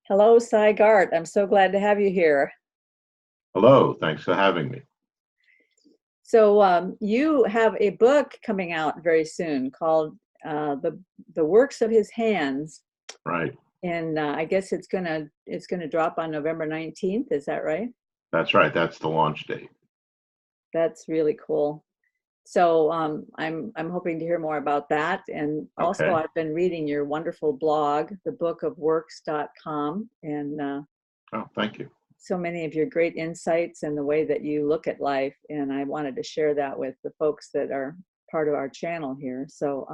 Hello, Garte. I'm so glad to have you here. Hello, thanks for having me. So you have a book coming out very soon called the Works of His Hands, Right, and I guess it's gonna drop on November 19th. Is that right? that's right. That's the launch date. That's really cool. So I'm hoping to hear more about that. And also, Okay. I've been reading your wonderful blog, thebookofworks.com, and Oh, thank you. so many of your great insights and the way that you look at life. And I wanted to share that with the folks that are part of our channel here. So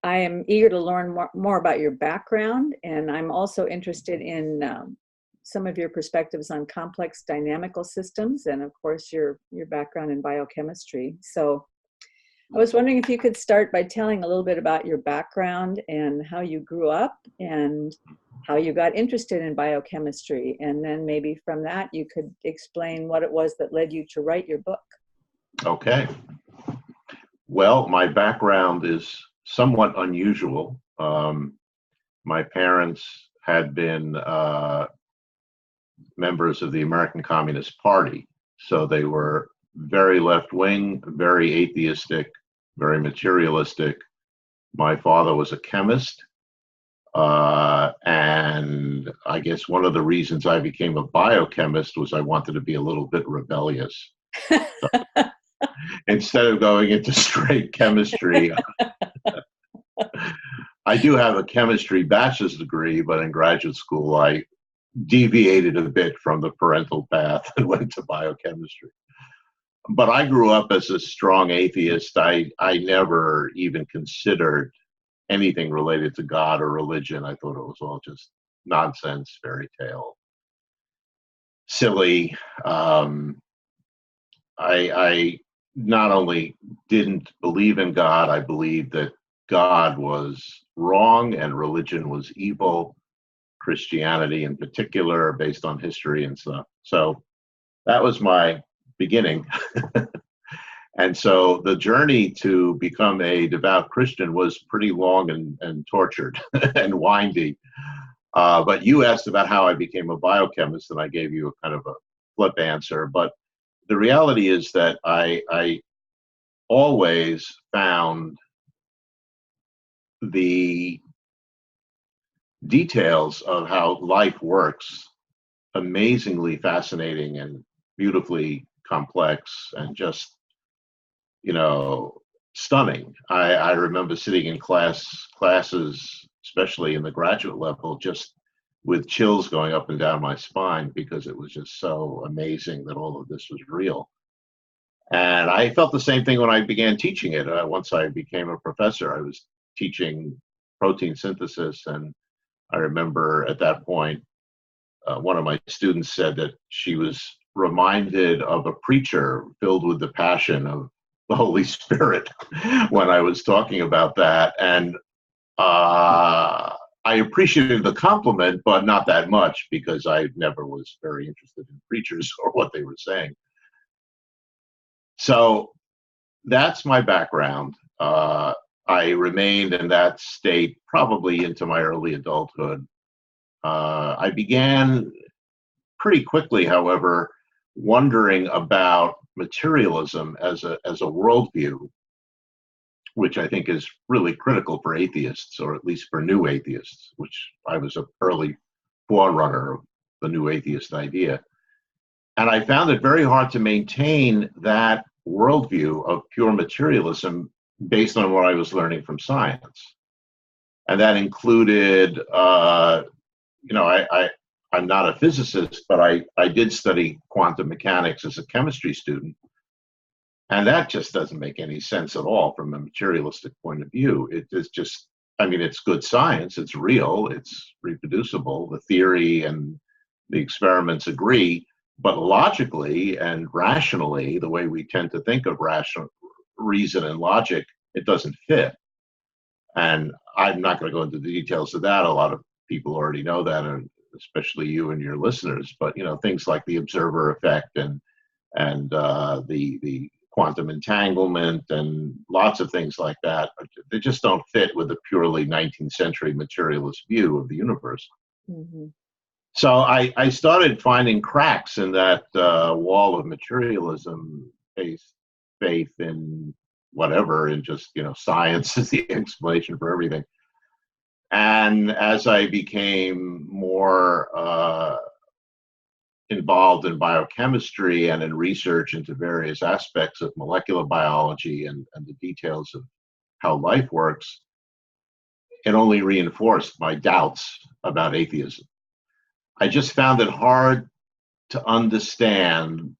I am eager to learn more about your background. And I'm also interested in some of your perspectives on complex dynamical systems. And of course, your background in biochemistry. So I was wondering if you could start by telling a little bit about your background and how you grew up and how you got interested in biochemistry. And then maybe from that, you could explain what it was that led you to write your book. Okay. Well, my background is somewhat unusual. My parents had been members of the American Communist Party, so they were very left-wing, very atheistic, very materialistic. My father was a chemist. And I guess one of the reasons I became a biochemist was I wanted to be a little bit rebellious. So instead of going into straight chemistry, I do have a chemistry bachelor's degree, but in graduate school, I deviated a bit from the parental path and went to biochemistry. But I grew up as a strong atheist. I never even considered anything related to God or religion. I thought it was all just nonsense, fairy tale, silly. I not only didn't believe in God, I believed that God was wrong and religion was evil, Christianity in particular, based on history and stuff. So that was my beginning. And so the journey to become a devout Christian was pretty long and tortured and windy. But you asked about how I became a biochemist, and I gave you a kind of a flip answer. But the reality is that I always found the details of how life works amazingly fascinating and beautifully complex and just stunning. I remember sitting in classes, especially in the graduate level, just with chills going up and down my spine because it was just so amazing that all of this was real. And I felt the same thing when I began teaching it. Once I became a professor, I was teaching protein synthesis, and I remember at that point, one of my students said that she was reminded of a preacher filled with the passion of the Holy Spirit when I was talking about that. And I appreciated the compliment, but not that much because I never was very interested in preachers or what they were saying. So that's my background. I remained in that state probably into my early adulthood. I began pretty quickly, however, wondering about materialism as a worldview, which I think is really critical for atheists, or at least for new atheists, which I was an early forerunner of the new atheist idea. And I found it very hard to maintain that worldview of pure materialism based on what I was learning from science. And that included, I'm not a physicist, but I did study quantum mechanics as a chemistry student. And that just doesn't make any sense at all from a materialistic point of view. It is just, it's good science, it's real, it's reproducible, the theory and the experiments agree, but logically and rationally, the way we tend to think of rational reason and logic, it doesn't fit. And I'm not going to go into the details of that. A lot of people already know that, and especially you and your listeners. But things like the observer effect and the quantum entanglement and lots of things like that, they just don't fit with a purely 19th century materialist view of the universe. Hmm. So I started finding cracks in that wall of materialism, faith in whatever, in just, science is the explanation for everything. And as I became more involved in biochemistry and in research into various aspects of molecular biology and the details of how life works, it only reinforced my doubts about atheism. I just found it hard to understand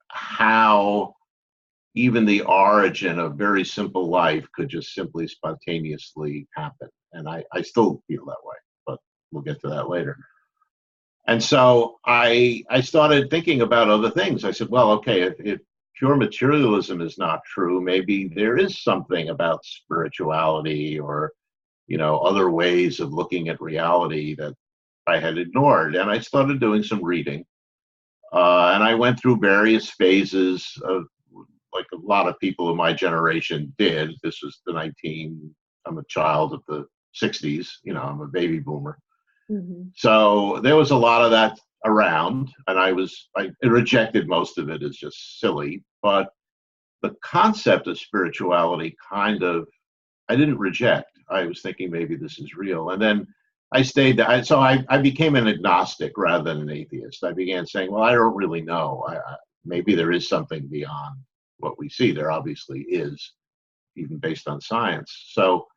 how even the origin of very simple life could just simply spontaneously happen. And I still feel that way, but we'll get to that later. And so I started thinking about other things. I said, well, okay, if pure materialism is not true, maybe there is something about spirituality or, other ways of looking at reality that I had ignored. And I started doing some reading. And I went through various phases of, like a lot of people of my generation did. This was I'm a child of the 60s, I'm a baby boomer. Hmm. So there was a lot of that around, and I rejected most of it as just silly. But the concept of spirituality I didn't reject. I was thinking maybe this is real. And then I became an agnostic rather than an atheist. I began saying, well, I don't really know. Maybe there is something beyond what we see. There obviously is, even based on science. So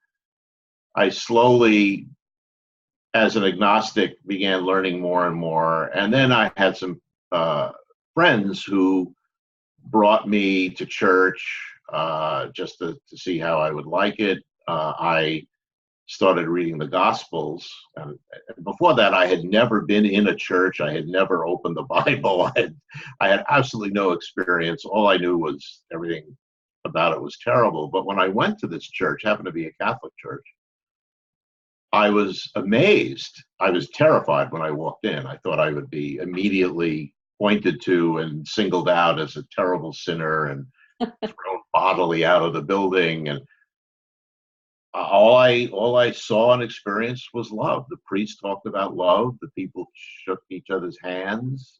I slowly, as an agnostic, began learning more and more. And then I had some friends who brought me to church just to see how I would like it. I started reading the Gospels. And before that, I had never been in a church. I had never opened the Bible. I had absolutely no experience. All I knew was everything about it was terrible. But when I went to this church, happened to be a Catholic church, I was amazed. I was terrified when I walked in. I thought I would be immediately pointed to and singled out as a terrible sinner and thrown bodily out of the building. And all I saw and experienced was love. The priest talked about love. The people shook each other's hands.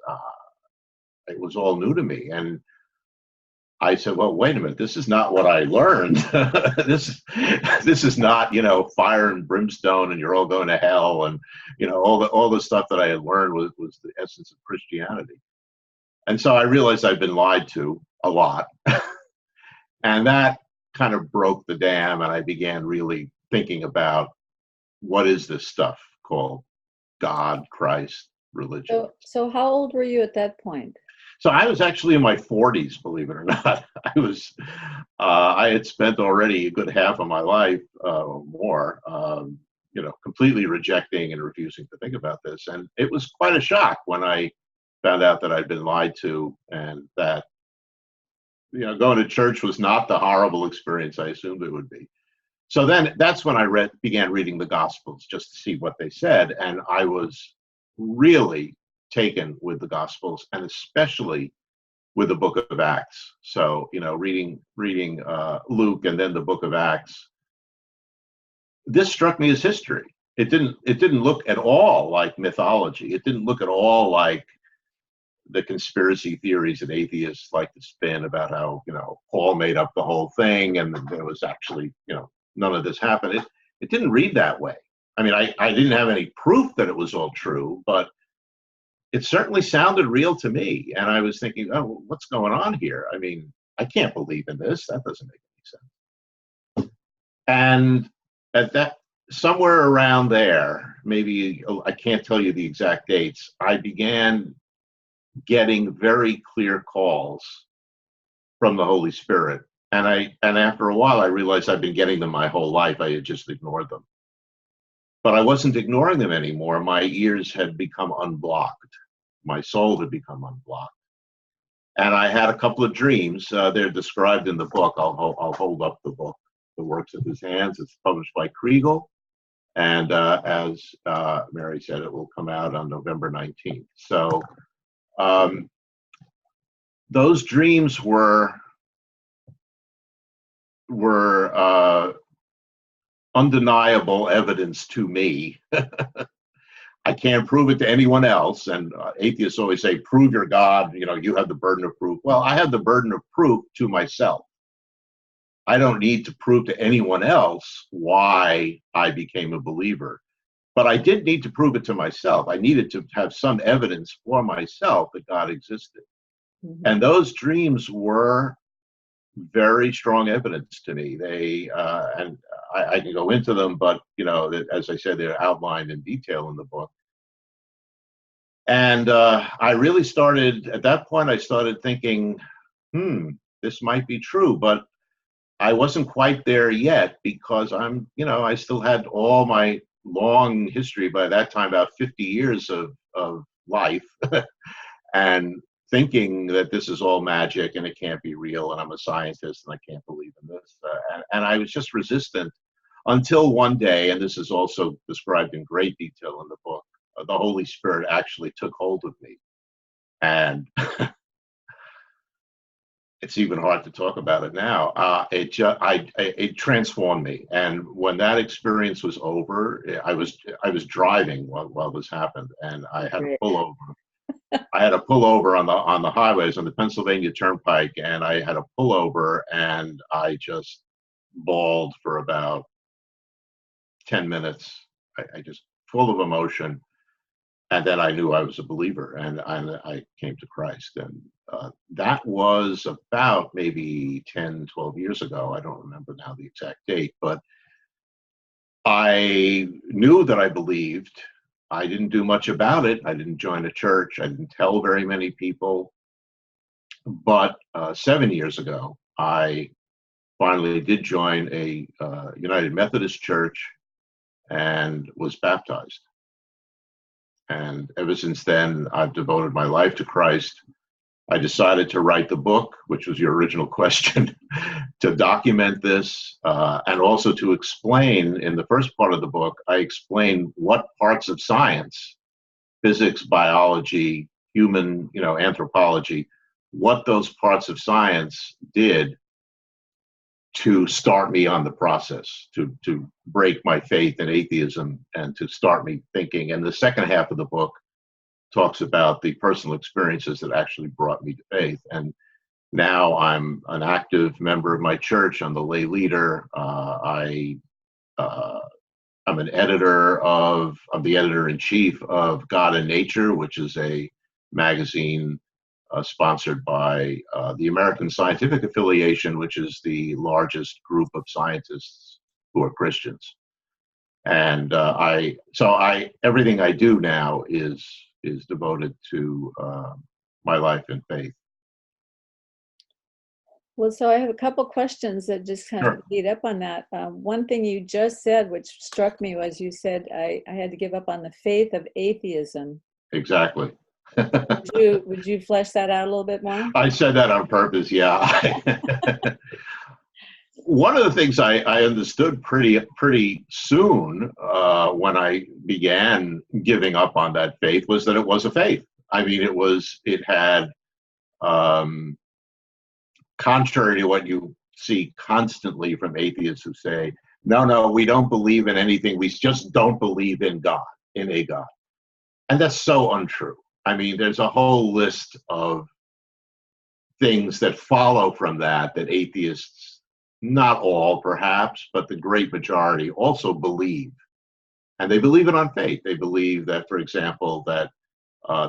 It was all new to me, and I said, "Well, wait a minute. This is not what I learned. this is not, fire and brimstone, and you're all going to hell, and all the stuff that I had learned was the essence of Christianity." And so I realized I'd been lied to a lot, and that kind of broke the dam, and I began really thinking about what is this stuff called God, Christ, religion. So how old were you at that point? So I was actually in my 40s, believe it or not. I had spent already a good half of my life, more, completely rejecting and refusing to think about this. And it was quite a shock when I found out that I'd been lied to, and that, going to church was not the horrible experience I assumed it would be. So then that's when I began reading the Gospels just to see what they said. And I was really taken with the Gospels, and especially with the book of Acts. So, reading Luke and then the book of Acts, this struck me as history. It didn't look at all like mythology. It didn't look at all like the conspiracy theories that atheists like to spin about how, Paul made up the whole thing and there was actually, none of this happened. It didn't read that way. I mean, I didn't have any proof that it was all true, but it certainly sounded real to me. And I was thinking, oh, what's going on here? I mean, I can't believe in this. That doesn't make any sense. And at that, somewhere around there, maybe, I can't tell you the exact dates, I began getting very clear calls from the Holy Spirit. And after a while, I realized I'd been getting them my whole life. I had just ignored them. But I wasn't ignoring them anymore. My ears had become unblocked. My soul had become unblocked. And I had a couple of dreams. They're described in the book. I'll hold up the book, The Works of His Hands. It's published by Kriegel. And as Mary said, it will come out on November 19th. So those dreams were undeniable evidence to me I can't prove it to anyone else. And atheists always say, prove your God, you have the burden of proof. Well, I have the burden of proof to myself. I don't need to prove to anyone else why I became a believer. But I did need to prove it to myself. I needed to have some evidence for myself that God existed. Mhm. And those dreams were very strong evidence to me. And I can go into them, but as I said, they're outlined in detail in the book. And I really started, at that point, I started thinking, this might be true, but I wasn't quite there yet because I still had all my long history by that time, about 50 years of life, and thinking that this is all magic and it can't be real, and I'm a scientist and I can't believe in this. And I was just resistant until one day, and this is also described in great detail in the book, the Holy Spirit actually took hold of me. And it's even hard to talk about it now. It transformed me. And when that experience was over, I was driving while this happened, and I had to pull over. I had to pull over on the highways on the Pennsylvania Turnpike, and I had to pull over, and I just bawled for about 10 minutes. I just full of emotion. And then I knew I was a believer, and I came to Christ. And that was about maybe 10, 12 years ago. I don't remember now the exact date, but I knew that I believed. I didn't do much about it. I didn't join a church. I didn't tell very many people. But 7 years ago, I finally did join a United Methodist church and was baptized. And ever since then, I've devoted my life to Christ. I decided to write the book, which was your original question, to document this, and also to explain, in the first part of the book, I explain what parts of science, physics, biology, human, anthropology, what those parts of science did to start me on the process, to break my faith in atheism and to start me thinking. And the second half of the book talks about the personal experiences that actually brought me to faith. And now I'm an active member of my church. I'm the lay leader. I'm the editor-in-chief of God and Nature, which is a magazine sponsored by the American Scientific Affiliation, which is the largest group of scientists who are Christians. And everything I do now is devoted to my life in faith. Well, so I have a couple questions that just kind of lead up on that. One thing you just said, which struck me, was you said I had to give up on the faith of atheism. Exactly. Would you flesh that out a little bit more? I said that on purpose, yeah. One of the things I understood pretty soon when I began giving up on that faith was that it was a faith. I mean, it had, contrary to what you see constantly from atheists who say, no, we don't believe in anything. We just don't believe in God, in a God. And that's so untrue. I mean, there's a whole list of things that follow from that atheists, not all perhaps, but the great majority also believe. And they believe it on faith. They believe that, for example, that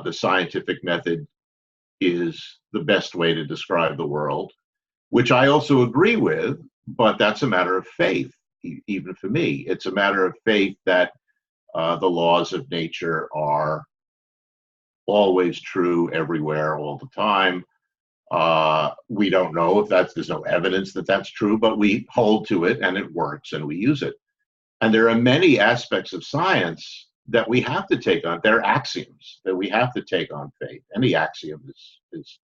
the scientific method is the best way to describe the world, which I also agree with, but that's a matter of faith, even for me. It's a matter of faith that the laws of nature are always true everywhere, all the time. We don't know if there's no evidence that that's true, but we hold to it and it works and we use it. And there are many aspects of science that we have to take on. They're axioms that we have to take on faith. Any axiom is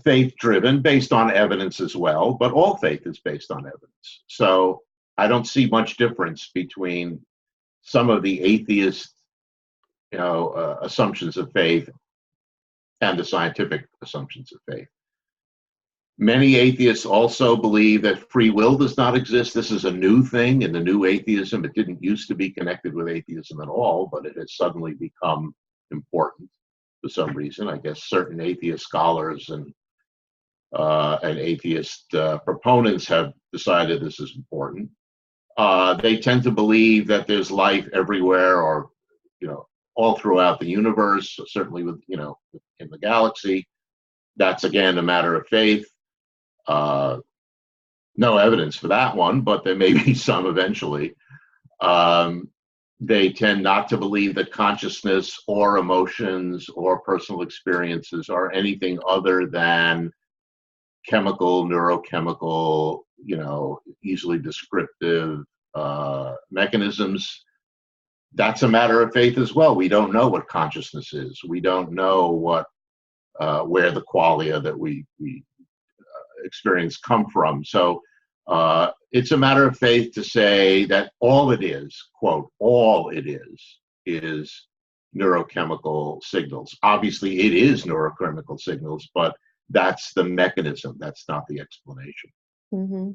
faith-driven, based on evidence as well, but all faith is based on evidence. So I don't see much difference between some of the atheist assumptions of faith and the scientific assumptions of faith. Many atheists also believe that free will does not exist. This is a new thing in the new atheism. It didn't used to be connected with atheism at all, but it has suddenly become important for some reason. I guess certain atheist scholars and atheist proponents have decided this is important. They tend to believe that there's life everywhere, or all throughout the universe, certainly with in the galaxy. That's again a matter of faith. No evidence for that one, but there may be some eventually. They tend not to believe that consciousness or emotions or personal experiences are anything other than chemical, neurochemical, easily descriptive mechanisms. That's a matter of faith as well. We don't know what consciousness is. We don't know where the qualia that we experience come from. So it's a matter of faith to say that all it is, quote, all it is neurochemical signals. Obviously, it is neurochemical signals, but that's the mechanism. That's not the explanation. Mm-hmm.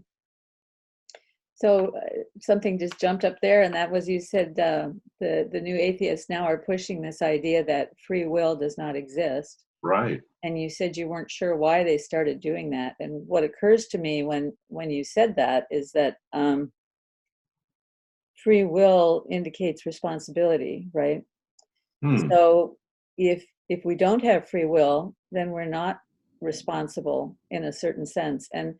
So something just jumped up there, and that was, you said the new atheists now are pushing this idea that free will does not exist. Right. And you said you weren't sure why they started doing that. And what occurs to me when you said that is that free will indicates responsibility, right? So if we don't have free will, then we're not responsible in a certain sense. And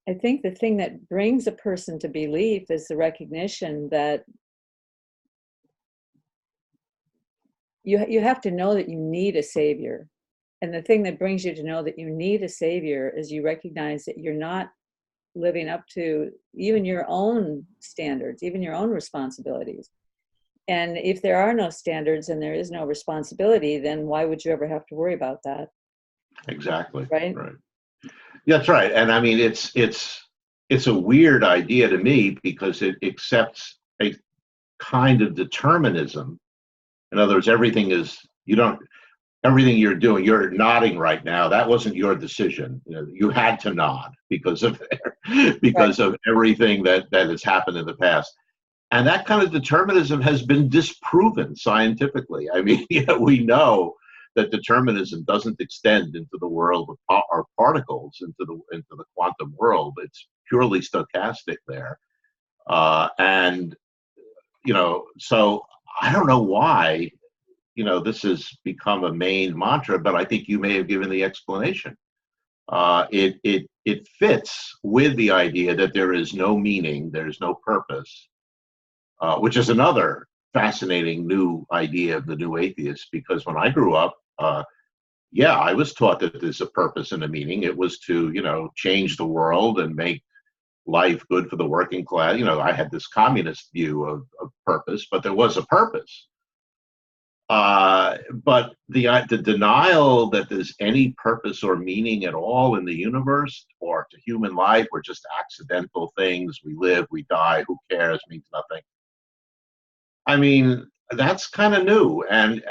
I think the thing that brings a person to belief is the recognition that you have to know that you need a savior. And the thing that brings you to know that you need a savior is you recognize that you're not living up to even your own standards, even your own responsibilities. And if there are no standards and there is no responsibility, then why would you ever have to worry about that? Exactly. Right. That's right. And I mean, it's a weird idea to me because it accepts a kind of determinism. In other words, everything you're doing, you're nodding right now. That wasn't your decision. You had to nod because of everything that has happened in the past. And that kind of determinism has been disproven scientifically. I mean, we know that determinism doesn't extend into the world of our particles, into the quantum world. It's purely stochastic there. And so I don't know why this has become a main mantra, but I think you may have given the explanation. It fits with the idea that there is no meaning, there's no purpose, which is another fascinating new idea of the new atheists. Because when I grew up, I was taught that there's a purpose and a meaning. It was to change the world and make life good for the working class. I had this communist view of purpose, but there was a purpose. But the denial that there's any purpose or meaning at all in the universe or to human life, we're just accidental things. We live, we die, who cares, means nothing. I mean, that's kind of new. And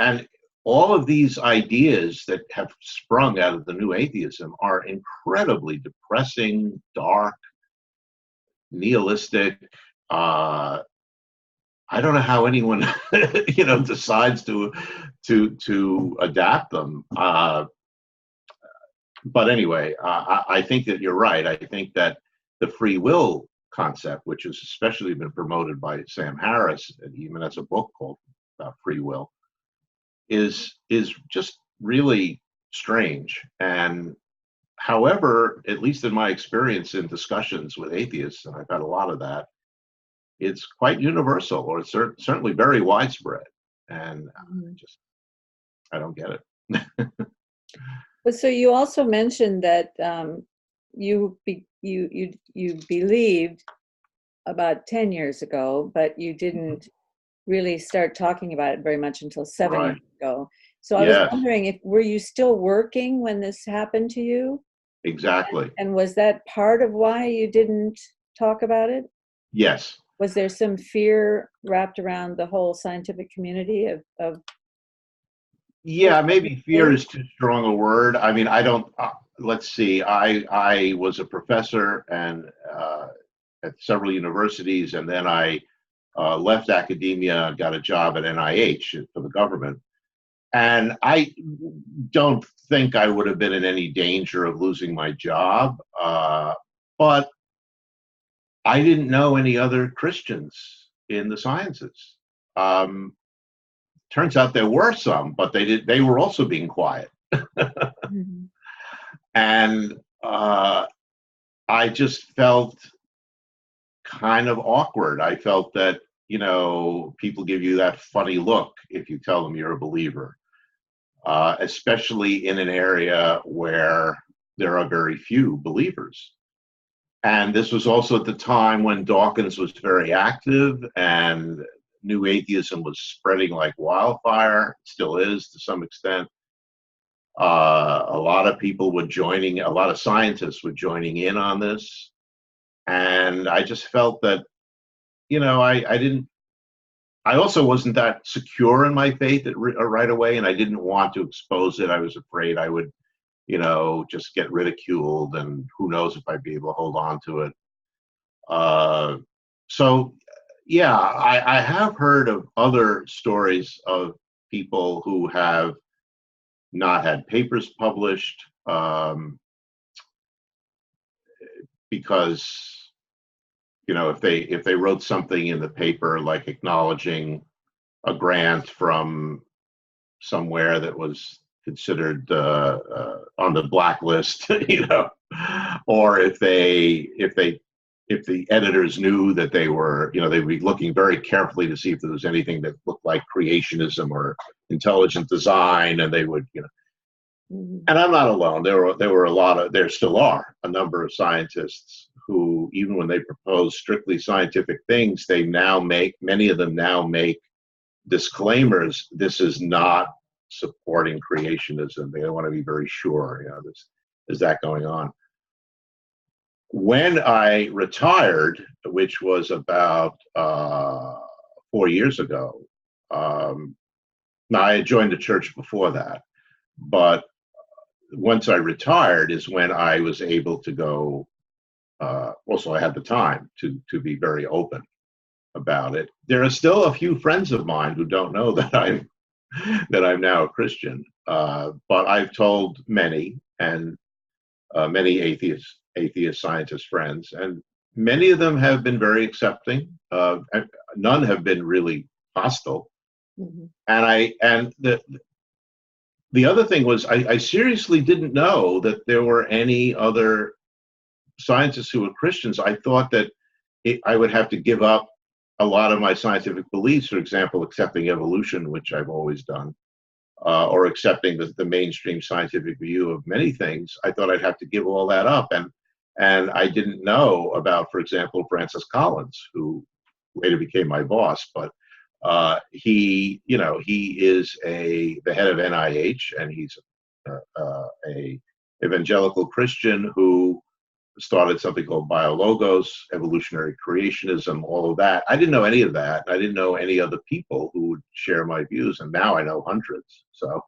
all of these ideas that have sprung out of the new atheism are incredibly depressing, dark, nihilistic. I don't know how anyone, decides to adapt them. But anyway, I think that you're right. I think that the free will concept, which has especially been promoted by Sam Harris, and even has a book called Free Will, is just really strange. And however, at least in my experience in discussions with atheists, and I've had a lot of that, it's quite universal, or it's certainly very widespread. And I don't get it. But so you also mentioned that you believed about 10 years ago, but you didn't really start talking about it very much until 7 years ago. So I was wondering, were you still working when this happened to you? Exactly. And was that part of why you didn't talk about it? Yes. Was there some fear wrapped around the whole scientific community of Yeah, maybe fear is too strong a word. I mean, I don't. let's see, I was a professor and at several universities, and then I left academia, got a job at NIH for the government. And I don't think I would have been in any danger of losing my job, but I didn't know any other Christians in the sciences. Turns out there were some, but they were also being quiet. Mm-hmm. And I just felt kind of awkward. I felt that, people give you that funny look if you tell them you're a believer, especially in an area where there are very few believers. And this was also at the time when Dawkins was very active and new atheism was spreading like wildfire, it still is to some extent. A lot of people were joining, a lot of scientists were joining in on this. And I just felt that, I also wasn't that secure in my faith right away, and I didn't want to expose it. I was afraid I would, just get ridiculed, and who knows if I'd be able to hold on to it. So, yeah, I have heard of other stories of people who have not had papers published because, if they wrote something in the paper like acknowledging a grant from somewhere that was considered on the blacklist, or if the editors knew that they were, they'd be looking very carefully to see if there was anything that looked like creationism or intelligent design, and they would, Mm-hmm. And I'm not alone. There still are a number of scientists who, even when they propose strictly scientific things, many of them now make disclaimers. This is not supporting creationism. They want to be very sure, is that going on. When I retired, which was about 4 years ago, now I had joined the church before that, but once I retired is when I was able to go. Also, I had the time to be very open about it. There are still a few friends of mine who don't know that I'm now a Christian, but I've told many, and many atheist scientist friends, and many of them have been very accepting. And none have been really hostile. Mm-hmm. And the other thing was, I seriously didn't know that there were any other scientists who were Christians. I thought that I would have to give up a lot of my scientific beliefs, for example, accepting evolution, which I've always done, or accepting the mainstream scientific view of many things. I thought I'd have to give all that up. And I didn't know about, for example, Francis Collins, who later became my boss, but he is the head of NIH, and he's a evangelical Christian who started something called Biologos, evolutionary creationism, all of that. I didn't know any of that. I didn't know any other people who would share my views, and now I know hundreds. So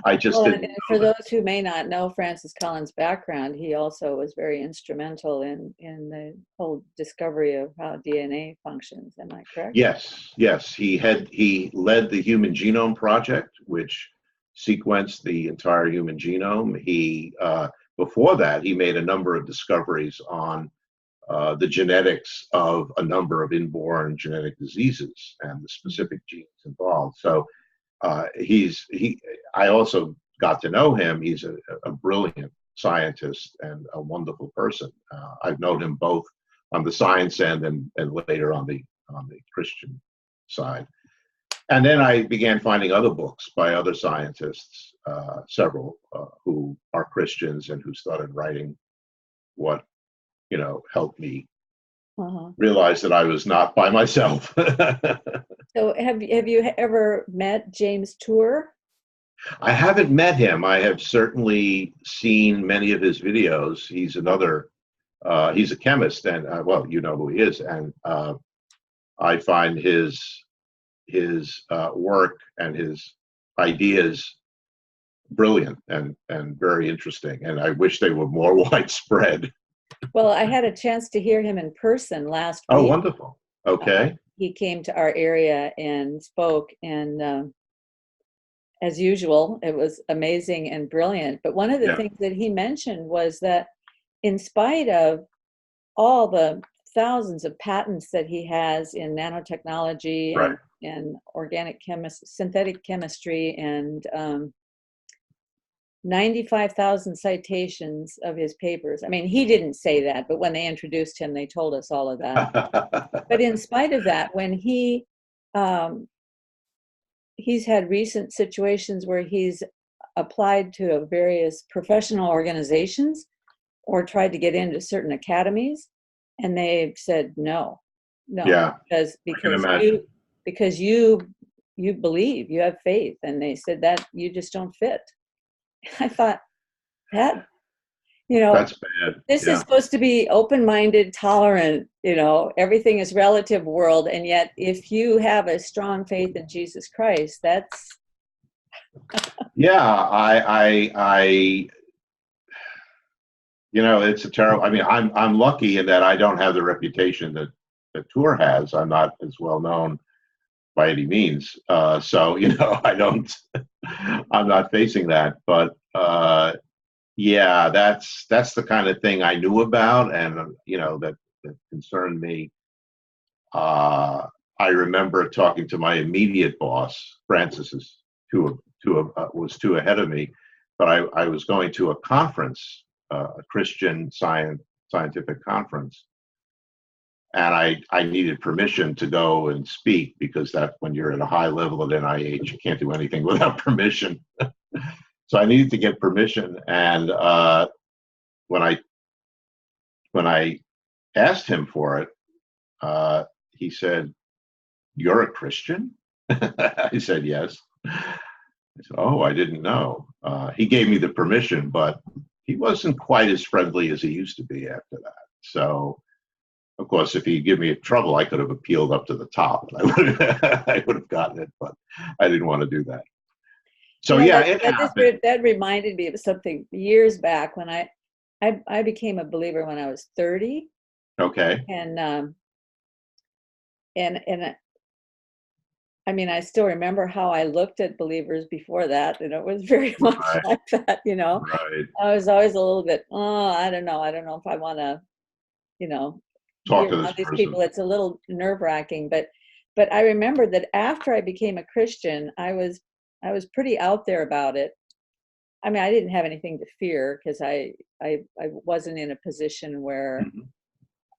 I just didn't. And for those who may not know Francis Collins' background, he also was very instrumental in the whole discovery of how DNA functions. Am I correct? Yes. He led the Human Genome Project, which sequenced the entire human genome. Before that, he made a number of discoveries on the genetics of a number of inborn genetic diseases and the specific genes involved. So I also got to know him. He's a brilliant scientist and a wonderful person. I've known him both on the science end and later on the Christian side. And then I began finding other books by other scientists, several who are Christians and who started writing what, helped me realize that I was not by myself. So have you ever met James Tour? I haven't met him. I have certainly seen many of his videos. He's he's a chemist, and well, you know who he is. And I find his work and his ideas brilliant and very interesting. And I wish they were more widespread. Well, I had a chance to hear him in person last Oh, week. wonderful. Okay. He came to our area and spoke, and as usual, it was amazing and brilliant. But one of the Yeah. things that he mentioned was that in spite of all the thousands of patents that he has in nanotechnology Right. and organic synthetic chemistry, and 95,000 citations of his papers. I mean, he didn't say that, but when they introduced him, they told us all of that. But in spite of that, when he's had recent situations where he's applied to various professional organizations or tried to get into certain academies, and they've said no, Yeah. because you believe, you have faith, and they said that you just don't fit. I thought that, That's bad. this is Yeah. supposed to be open-minded, tolerant, everything is relative world. And yet, if you have a strong faith in Jesus Christ, that's. Yeah. It's a terrible, I mean, I'm lucky in that I don't have the reputation that Tour has. I'm not as well known by any means. So, I'm not facing that, but, yeah, that's the kind of thing I knew about, and that concerned me. I remember talking to my immediate boss. Francis is was two ahead of me, but I was going to a conference, a Christian scientific conference, and I needed permission to go and speak, because that when you're at a high level at NIH, you can't do anything without permission. So I needed to get permission, and when I asked him for it, he said, "You're a Christian?" I said, "Yes." I said, "Oh, I didn't know." He gave me the permission, but he wasn't quite as friendly as he used to be after that. So, of course, if he'd give me trouble, I could have appealed up to the top, and I would have gotten it, but I didn't want to do that. So yeah, it happened. That reminded me of something years back when I became a believer when I was 30. Okay. And I mean, I still remember how I looked at believers before that, and it was very much like that, Right. I was always a little bit, I don't know if I want to, Talk be to around this these person. people. It's a little nerve-wracking, but I remember that after I became a Christian, I was pretty out there about it. I mean, I didn't have anything to fear, because I wasn't in a position where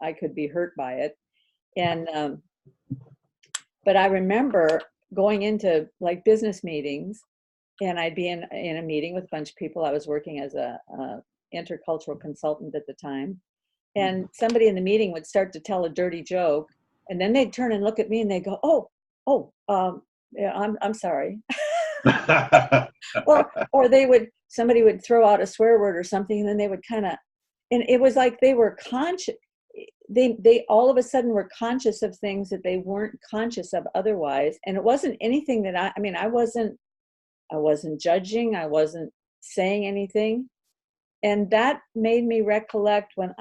I could be hurt by it. And but I remember going into like business meetings, and I'd be in a meeting with a bunch of people. I was working as a intercultural consultant at the time, and somebody in the meeting would start to tell a dirty joke, and then they'd turn and look at me and they'd go, yeah, I'm sorry. or somebody would throw out a swear word or something, and then they would kind of, and it was like they were conscious. They all of a sudden were conscious of things that they weren't conscious of otherwise. And it wasn't anything that I wasn't judging. I wasn't saying anything. And that made me recollect when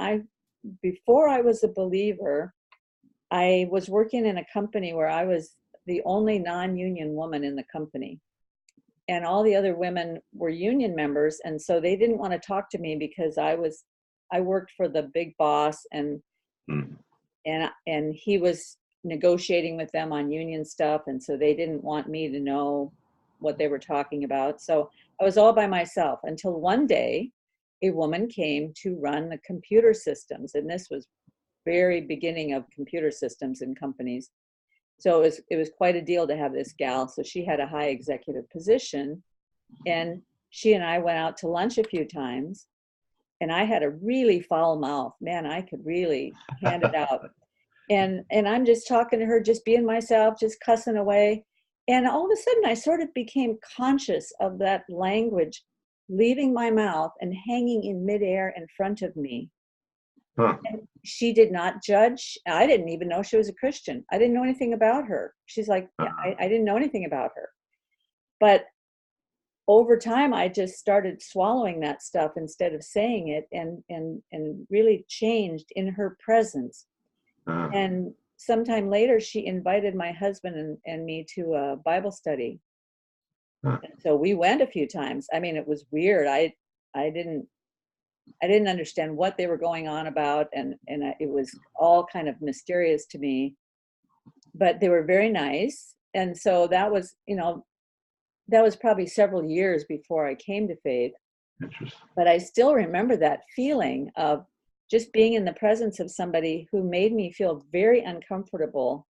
before I was a believer, I was working in a company where I was the only non-union woman in the company. And all the other women were union members. And so they didn't want to talk to me, because I worked for the big boss, and he was negotiating with them on union stuff. And so they didn't want me to know what they were talking about. So I was all by myself until one day a woman came to run the computer systems. And this was very beginning of computer systems in companies. So it was quite a deal to have this gal. So she had a high executive position, and she and I went out to lunch a few times, and I had a really foul mouth. Man, I could really hand it out. And I'm just talking to her, just being myself, just cussing away. And all of a sudden I sort of became conscious of that language leaving my mouth and hanging in midair in front of me. And she did not judge. I didn't even know she was a Christian. I didn't know anything about her. She's like, yeah, I didn't know anything about her. But over time, I just started swallowing that stuff instead of saying it, and really changed in her presence. And sometime later, she invited my husband and me to a Bible study. And so we went a few times. I mean, it was weird. I didn't understand what they were going on about, and it was all kind of mysterious to me. But they were very nice, and so that was, that was probably several years before I came to faith. Interesting. But I still remember that feeling of just being in the presence of somebody who made me feel very uncomfortable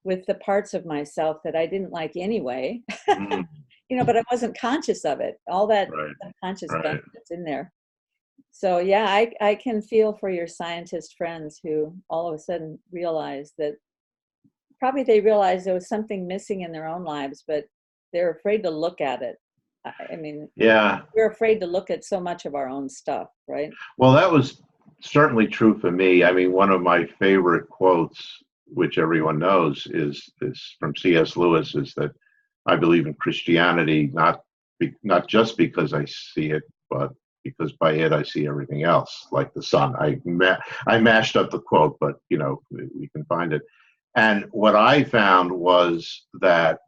with the parts of myself that I didn't like anyway. But I wasn't conscious of it. All that subconscious stuff that's in there. So yeah, I can feel for your scientist friends who all of a sudden realize that probably they realized there was something missing in their own lives, but they're afraid to look at it. I mean, Yeah. we're afraid to look at so much of our own stuff, right? Well, that was certainly true for me. I mean, one of my favorite quotes, which everyone knows, is from C.S. Lewis, is that I believe in Christianity not just because I see it, but because by it I see everything else, like the sun. I mashed up the quote, but we can find it. And what I found was that,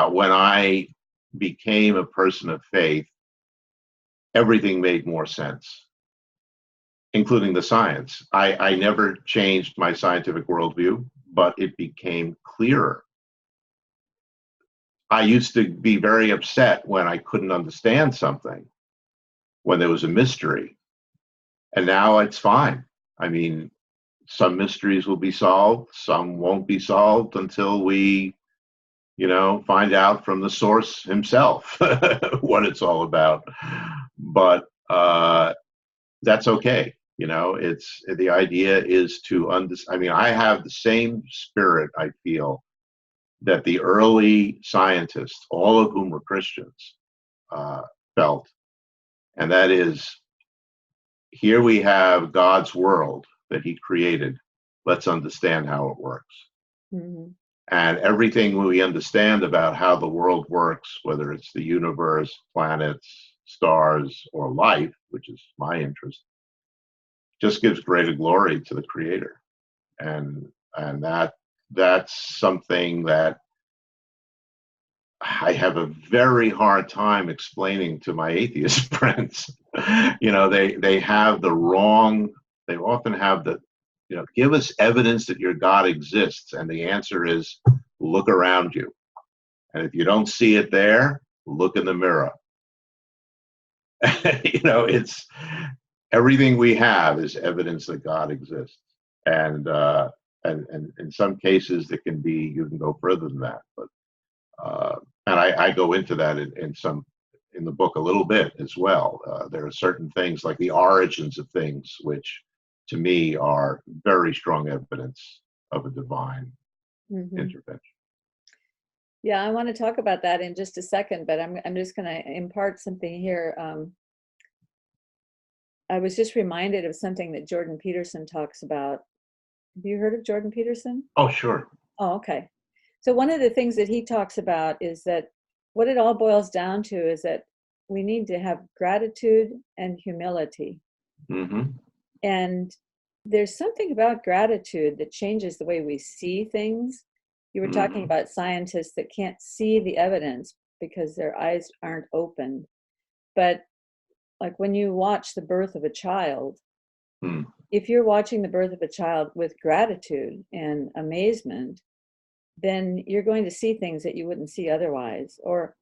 when I became a person of faith, everything made more sense, including the science. I never changed my scientific worldview, but it became clearer. I used to be very upset when I couldn't understand something, when there was a mystery. And now it's fine. I mean, some mysteries will be solved, some won't be solved until we, find out from the source himself what it's all about. But that's okay. It's the idea is to understand. I mean, I have the same spirit, I feel, that the early scientists, all of whom were Christians, felt. And that is, here we have God's world that he created. Let's understand how it works. Mm-hmm. And everything we understand about how the world works, whether it's the universe, planets, stars, or life, which is my interest, just gives greater glory to the Creator. And that's something that I have a very hard time explaining to my atheist friends. They have the wrong, they often have the, give us evidence that your God exists. And the answer is, look around you. And if you don't see it there, look in the mirror. It's everything we have is evidence that God exists. And in some cases, you can go further than that. But and I go into that in the book a little bit as well. There are certain things like the origins of things, which to me are very strong evidence of a divine intervention. Yeah, I want to talk about that in just a second, but I'm just going to impart something here. I was just reminded of something that Jordan Peterson talks about. Have you heard of Jordan Peterson? Oh, sure. Oh, okay. So one of the things that he talks about is that what it all boils down to is that we need to have gratitude and humility. Mm-hmm. And there's something about gratitude that changes the way we see things. You were talking about scientists that can't see the evidence because their eyes aren't open. But like when you watch the birth of a child, if you're watching the birth of a child with gratitude and amazement, then you're going to see things that you wouldn't see otherwise. Or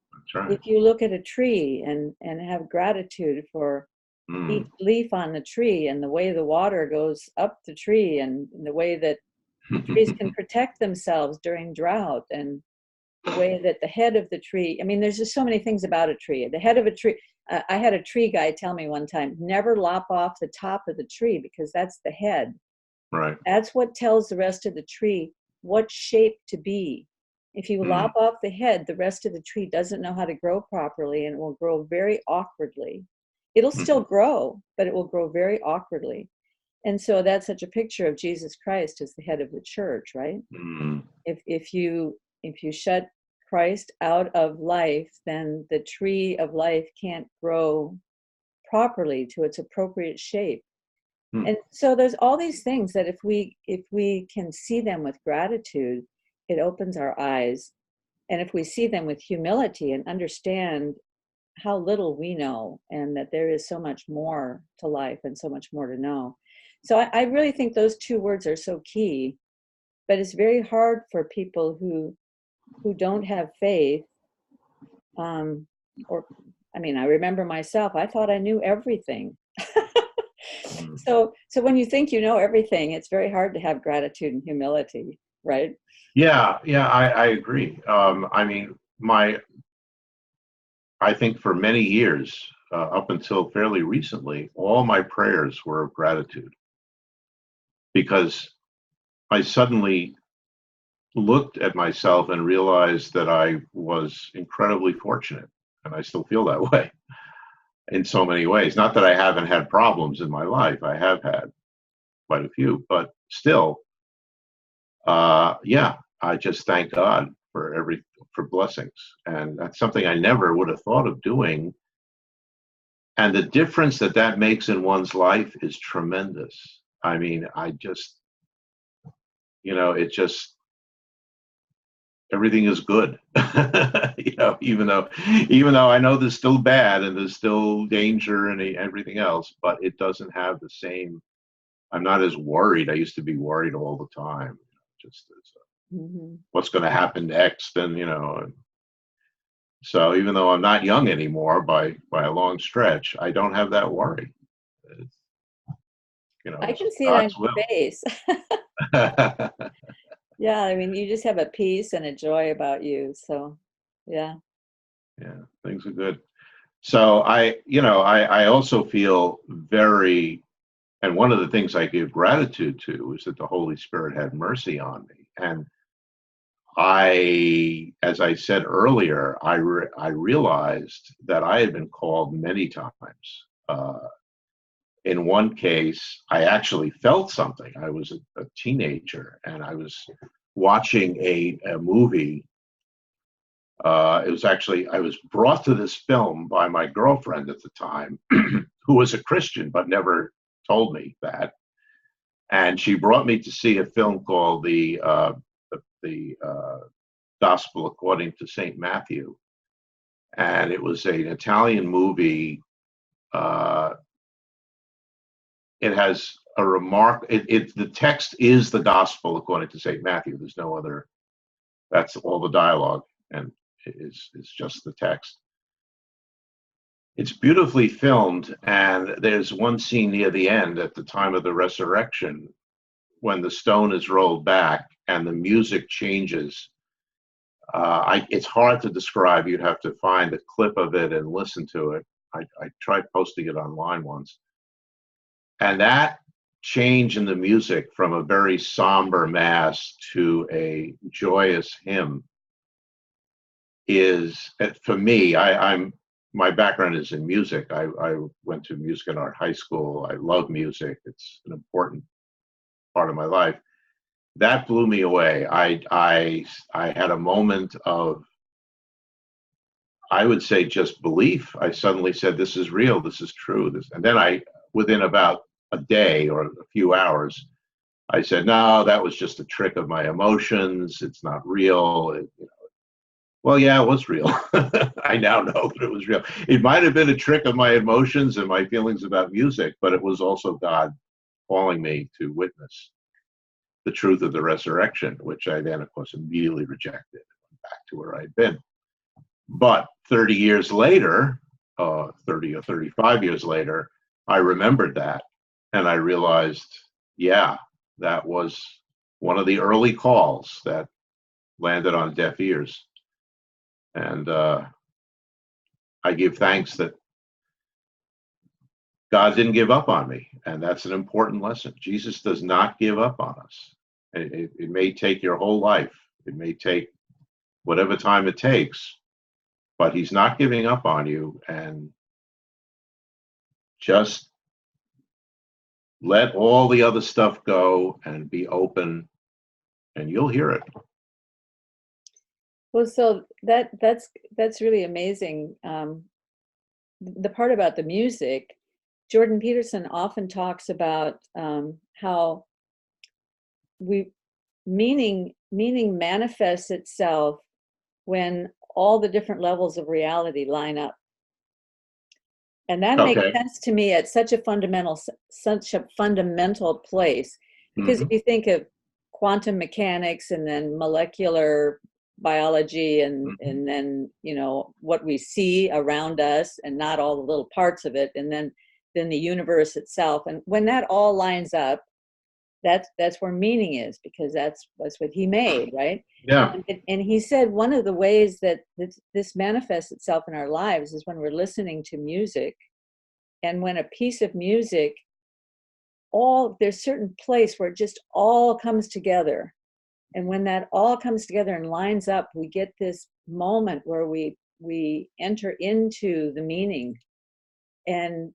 if you look at a tree and have gratitude for each leaf on the tree and the way the water goes up the tree and the way that trees can protect themselves during drought and the way that the head of the tree, I mean, there's just so many things about a tree. The head of a tree, I had a tree guy tell me one time, never lop off the top of the tree because that's the head. Right. That's what tells the rest of the tree what shape to be. If you lop off the head, the rest of the tree doesn't know how to grow properly and it will grow very awkwardly. It'll still grow, but it will grow very awkwardly. And so that's such a picture of Jesus Christ as the head of the church, right? If you shut Christ out of life, then the tree of life can't grow properly to its appropriate shape. And so there's all these things that if we can see them with gratitude, it opens our eyes. And if we see them with humility and understand how little we know, and that there is so much more to life and so much more to know. So I really think those two words are so key, but it's very hard for people who don't have faith. Or, I mean, I remember myself, I thought I knew everything. So when you think you know everything, it's very hard to have gratitude and humility, right? Yeah, I agree. I mean, I think for many years, up until fairly recently, all my prayers were of gratitude, because I suddenly looked at myself and realized that I was incredibly fortunate, and I still feel that way in so many ways. Not that I haven't had problems in my life, I have had quite a few, but still, yeah, I just thank God for blessings, and that's something I never would have thought of doing. And the difference that that makes in one's life is tremendous. I mean, I just, it just, everything is good. Even though I know there's still bad and there's still danger and everything else, but it doesn't have the same. I'm not as worried. I used to be worried all the time, just as, what's going to happen next, and so even though I'm not young anymore by a long stretch, I don't have that worry. It's, I can see it on God's your will. face. Yeah, I mean, you just have a peace and a joy about you. So, yeah. Yeah, things are good. So I also feel very, and one of the things I give gratitude to is that the Holy Spirit had mercy on me. And as I said earlier, I realized that I had been called many times. In one case, I actually felt something. I was a teenager, and I was watching a movie. It was actually, I was brought to this film by my girlfriend at the time, who was a Christian but never told me that. And she brought me to see a film called the Gospel According to St. Matthew. And it was an Italian movie. It has a the text is the Gospel According to St. Matthew. There's no other, that's all the dialogue, and it's just the text. It's beautifully filmed, and there's one scene near the end at the time of the resurrection when the stone is rolled back and the music changes. It's hard to describe. You'd have to find a clip of it and listen to it. I tried posting it online once. And that change in the music from a very somber mass to a joyous hymn is, for me, my background is in music. I went to music and art high school. I love music. It's an important part of my life. That blew me away. I had a moment of, I would say, just belief. I suddenly said, "This is real. This is true." And then within about a day or a few hours, I said, "No, that was just a trick of my emotions. It's not real." Well, yeah, it was real. I now know that it was real. It might have been a trick of my emotions and my feelings about music, but it was also God calling me to witness the truth of the resurrection, which I then, of course, immediately rejected and went back to where I'd been. But 30 years later, 30 or 35 years later, I remembered that, and I realized, yeah, that was one of the early calls that landed on deaf ears. And I give thanks that God didn't give up on me, and that's an important lesson. Jesus does not give up on us. It may take your whole life. It may take whatever time it takes, but he's not giving up on you. And just let all the other stuff go and be open, and you'll hear it. Well, so that's really amazing. The part about the music, Jordan Peterson often talks about how we meaning manifests itself when all the different levels of reality line up. And that makes Okay. sense to me at such a fundamental place, because if Hmm. you think of quantum mechanics and then molecular biology Hmm. and then what we see around us and not all the little parts of it, and then the universe itself, and when that all lines up, that's where meaning is, because that's what he made, right? Yeah. And he said one of the ways that this manifests itself in our lives is when we're listening to music, and when a piece of music, there's certain place where it just all comes together, and when that all comes together and lines up, we get this moment where we enter into the meaning, and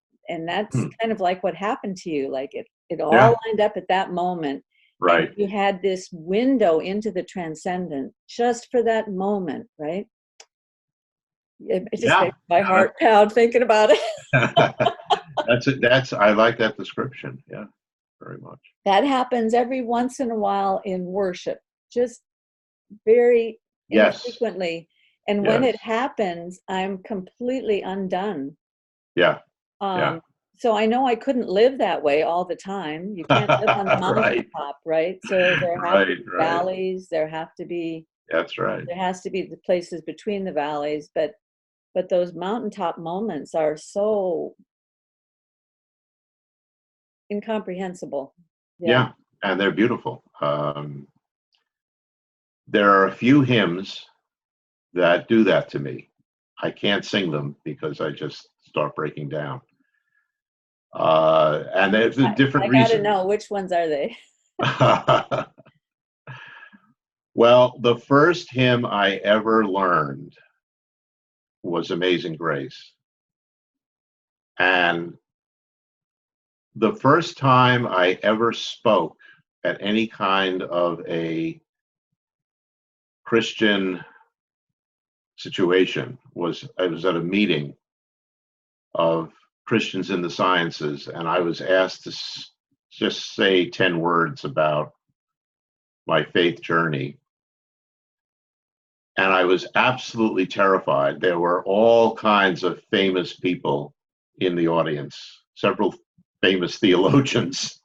that's Hmm. kind of like what happened to you, like it all Yeah. lined up at that moment, and Right. you had this window into the transcendent just for that moment, right? It just Yeah. makes my heart pound thinking about it. That's it. That's I like that description. Yeah, very much. That happens every once in a while in worship, just very Yes. infrequently. And when it Yes. happens, I'm completely undone. Yeah. Yeah. Um, so I know I couldn't live that way all the time. You can't live on the Right. mountaintop, right? So there have to Right. be Right. valleys, That's right. there has to be the places between the valleys, but those mountaintop moments are so incomprehensible. Yeah. Yeah, and they're beautiful. There are a few hymns that do that to me. I can't sing them because I just start breaking down. And there's a different I got to reason. know, which ones are they? Well, the first hymn I ever learned was Amazing Grace. And the first time I ever spoke at any kind of a Christian situation was I was at a meeting of Christians in the sciences, and I was asked to just say 10 words about my faith journey. And I was absolutely terrified. There were all kinds of famous people in the audience, several famous theologians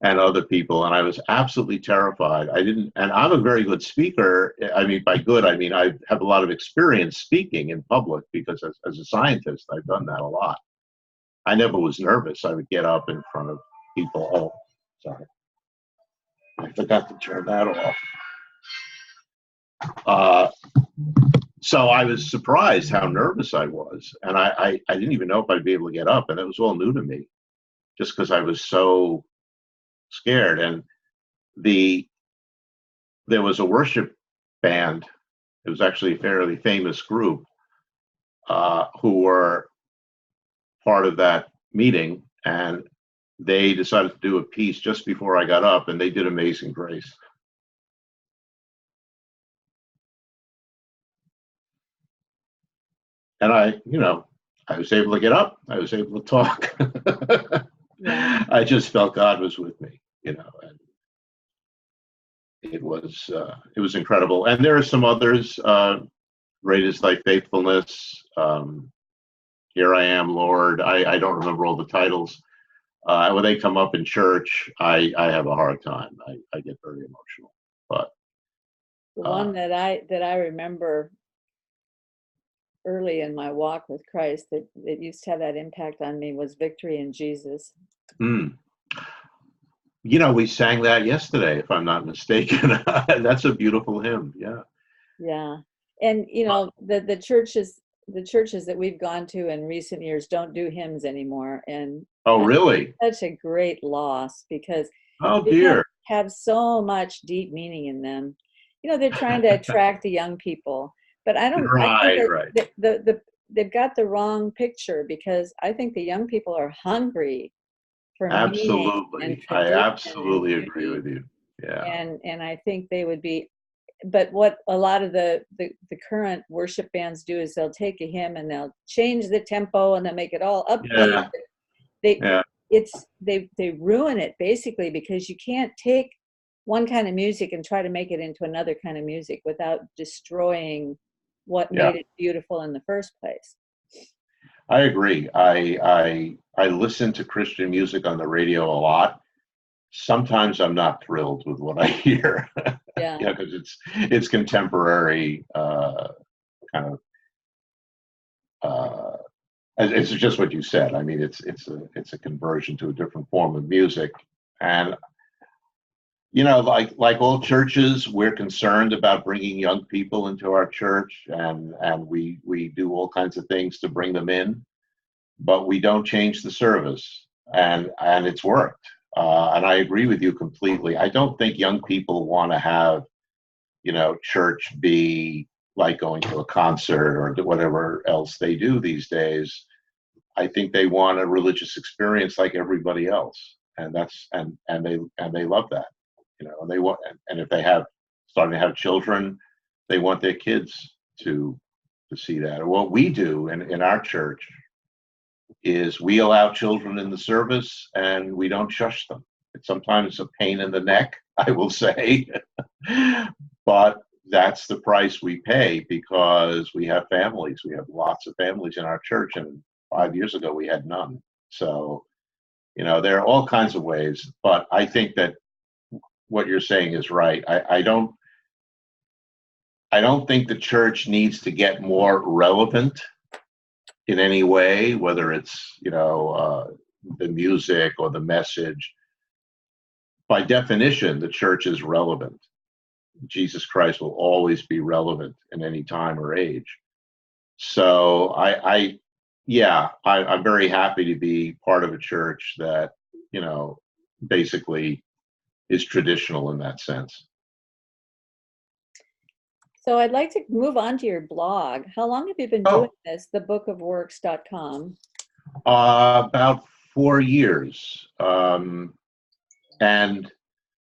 and other people, and I was absolutely terrified. I didn't, and I'm a very good speaker. I mean, by good, I mean I have a lot of experience speaking in public because as a scientist, I've done that a lot. I never was nervous. I would get up in front of people. Oh, sorry. I forgot to turn that off. Uh, so I was surprised how nervous I was. And I didn't even know if I'd be able to get up. And it was all new to me just because I was so scared. And the there was a worship band. It was actually a fairly famous group who were part of that meeting. And they decided to do a piece just before I got up, and they did Amazing Grace. And I was able to get up. I was able to talk. Yeah. I just felt God was with me, and it was incredible. And there are some others. Great is thy faithfulness. Here I am, Lord. I don't remember all the titles. When they come up in church, I have a hard time. I get very emotional. But The uh, one that I remember early in my walk with Christ that used to have that impact on me was Victory in Jesus. mm, we sang that yesterday, if I'm not mistaken. That's a beautiful hymn. Yeah. Yeah. And the churches that we've gone to in recent years don't do hymns anymore. And Oh, I think really? it's such a great loss, because Oh, they have dear. have so much deep meaning in them. They're trying to attract the young people, but I think Right, that right. they've got the wrong picture, because I think the young people are hungry for meaning and Absolutely. I tradition and absolutely agree beauty. with you. Yeah. And I think they would be but what a lot of the current worship bands do is they'll take a hymn and they'll change the tempo and they'll make it all upbeat. Yeah. They Yeah. they ruin it basically, because you can't take one kind of music and try to make it into another kind of music without destroying what Yeah. made it beautiful in the first place. I agree. I listen to Christian music on the radio a lot. Sometimes I'm not thrilled with what I hear. Yeah. Yeah, because it's contemporary kind of. It's just what you said. I mean, it's a conversion to a different form of music, and like all churches, we're concerned about bringing young people into our church, and we do all kinds of things to bring them in, but we don't change the service, and it's worked. And I agree with you completely. I don't think young people want to have, church be like going to a concert or whatever else they do these days. I think they want a religious experience like everybody else, and they love that, and they want, and if they starting to have children, they want their kids to see that. And what we do in our church is we allow children in the service and we don't shush them. It's sometimes a pain in the neck, I will say, but that's the price we pay because we have families. We have lots of families in our church, and 5 years ago we had none. So, there are all kinds of ways, but I think that what you're saying is right. I don't think the church needs to get more relevant in any way, whether it's, the music or the message. By definition, the church is relevant. Jesus Christ will always be relevant in any time or age. So I'm very happy to be part of a church that, basically is traditional in that sense. So I'd like to move on to your blog. How long have you been doing this, thebookofworks.com? About 4 years. And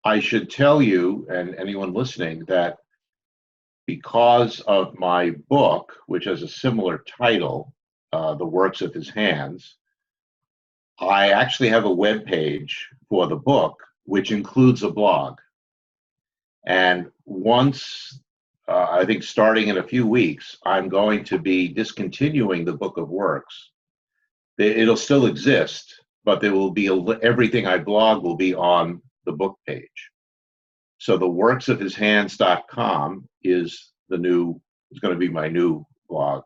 I should tell you, and anyone listening, that because of my book, which has a similar title, The Works of His Hands, I actually have a web page for the book, which includes a blog. And once, I think starting in a few weeks, I'm going to be discontinuing the Book of Works. It'll still exist, but there will be everything I blog will be on the book page. So the worksofhishands.com is going to be my new blog.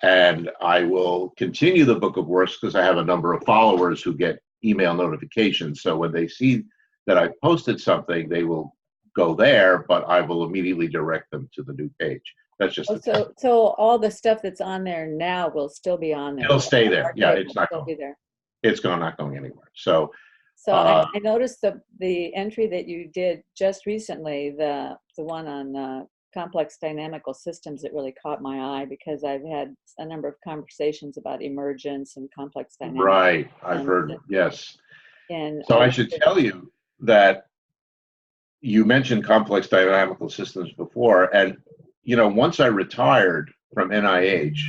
And I will continue the Book of Works because I have a number of followers who get email notifications. So when they see that I posted something, they will go there, but I will immediately direct them to the new page. That's just so all the stuff that's on there now will still be on there. It'll stay there. Yeah, It's not going to be there. It's not going anywhere. So I noticed the entry that you did just recently, the one on complex dynamical systems, that really caught my eye because I've had a number of conversations about emergence and complex dynamics. Right, I've heard, yes. And so I should tell you that you mentioned complex dynamical systems before, and once I retired from NIH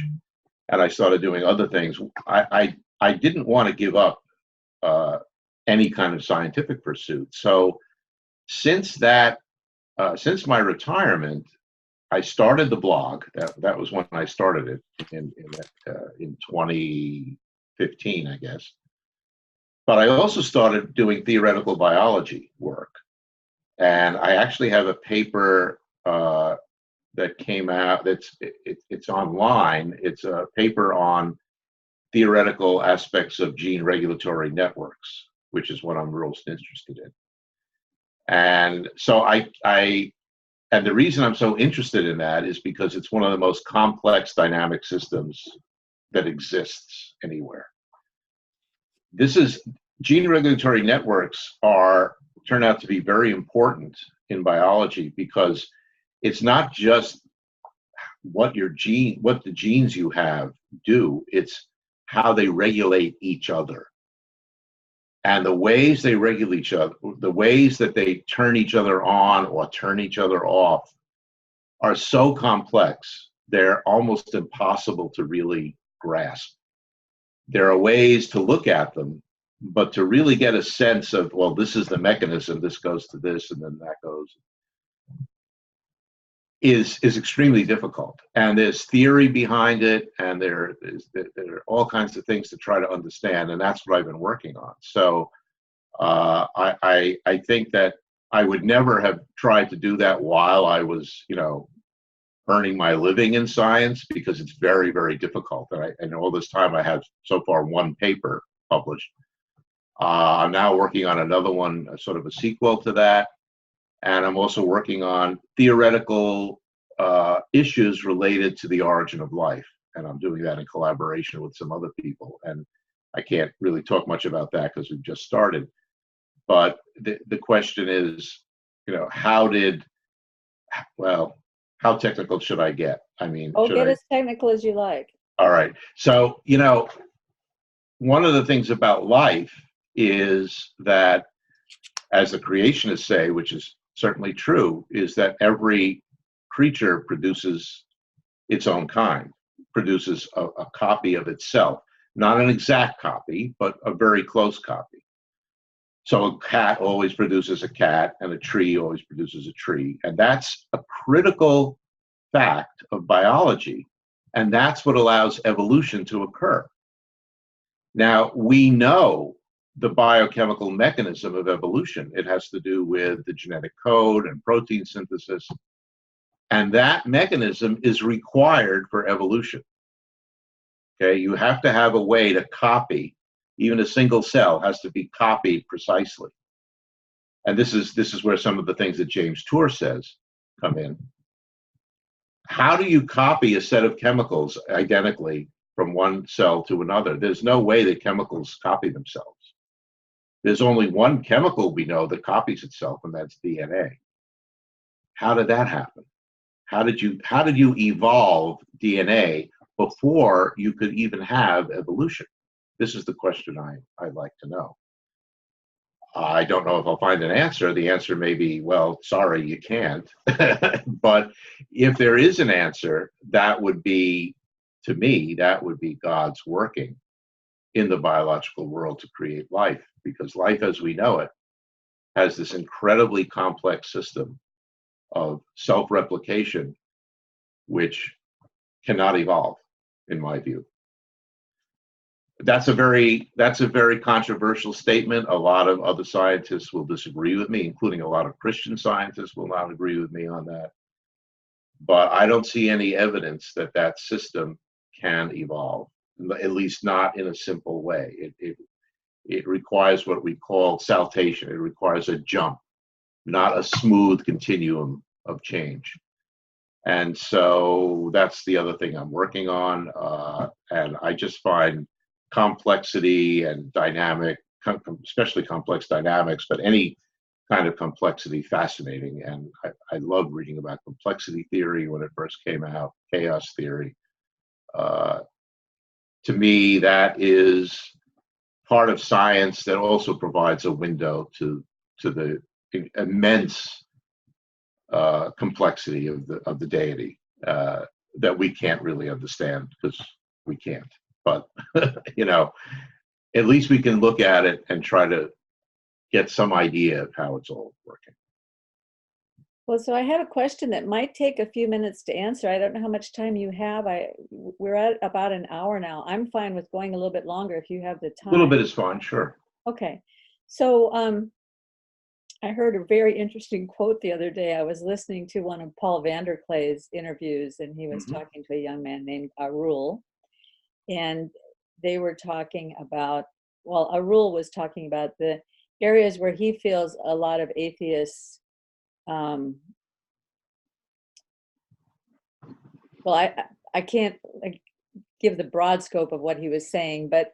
and I started doing other things, I didn't want to give up any kind of scientific pursuit. So since my retirement, I started the blog. That was when I started it in 2015, I guess. But I also started doing theoretical biology work, and I actually have a paper that came out. It's online. It's a paper on theoretical aspects of gene regulatory networks, which is what I'm most interested in. And so and the reason I'm so interested in that is because it's one of the most complex dynamic systems that exists anywhere. Gene regulatory networks turn out to be very important in biology because it's not just what the genes you have do, it's how they regulate each other. And the ways they regulate each other, the ways that they turn each other on or turn each other off are so complex, they're almost impossible to really grasp. There are ways to look at them, but to really get a sense of, well, this is the mechanism, this goes to this, and then that goes, is extremely difficult. And there's theory behind it, and there are all kinds of things to try to understand, and that's what I've been working on. So I think that I would never have tried to do that while I was, earning my living in science, because it's very, very difficult. And all this time I have so far one paper published. I'm now working on another one, sort of a sequel to that. And I'm also working on theoretical issues related to the origin of life. And I'm doing that in collaboration with some other people. And I can't really talk much about that because we've just started. But the question is, how technical should I get? I mean, get as technical as you like. All right. So, one of the things about life is that, as the creationists say, which is certainly true, is that every creature produces its own kind, produces a copy of itself. Not an exact copy, but a very close copy. So a cat always produces a cat, and a tree always produces a tree. And that's a critical fact of biology. And that's what allows evolution to occur. Now, we know the biochemical mechanism of evolution. It has to do with the genetic code and protein synthesis. And that mechanism is required for evolution. Okay, you have to have a way to copy. Even a single cell has to be copied precisely. And this is where some of the things that James Tour says come in. How do you copy a set of chemicals identically from one cell to another? There's no way that chemicals copy themselves. There's only one chemical we know that copies itself, and that's DNA. How did that happen? How did you evolve DNA before you could even have evolution? This is the question I'd like to know. I don't know if I'll find an answer. The answer may be, well, sorry, you can't. But if there is an answer, that would be, to me, that would be God's working in the biological world to create life, because life as we know it has this incredibly complex system of self-replication, which cannot evolve, in my view. That's a very controversial statement. A lot of other scientists will disagree with me, including a lot of Christian scientists will not agree with me on that. But I don't see any evidence that that system can evolve, at least not in a simple way. It requires what we call saltation. It requires a jump, not a smooth continuum of change. And so that's the other thing I'm working on. And I just find complexity and dynamic, especially complex dynamics, but any kind of complexity fascinating. And I love reading about complexity theory when it first came out, chaos theory. To me, that is part of science that also provides a window to the immense complexity of the deity that we can't really understand, because we can't. But at least we can look at it and try to get some idea of how it's all working. Well, so I have a question that might take a few minutes to answer. I don't know how much time you have. We're at about an hour now. I'm fine with going a little bit longer if you have the time. A little bit is fine, sure. Okay. So I heard a very interesting quote the other day. I was listening to one of Paul Vanderklay's interviews, and he was talking to a young man named Arul. And they were talking about, Arul was talking about the areas where he feels a lot of atheists, I can't give the broad scope of what he was saying, but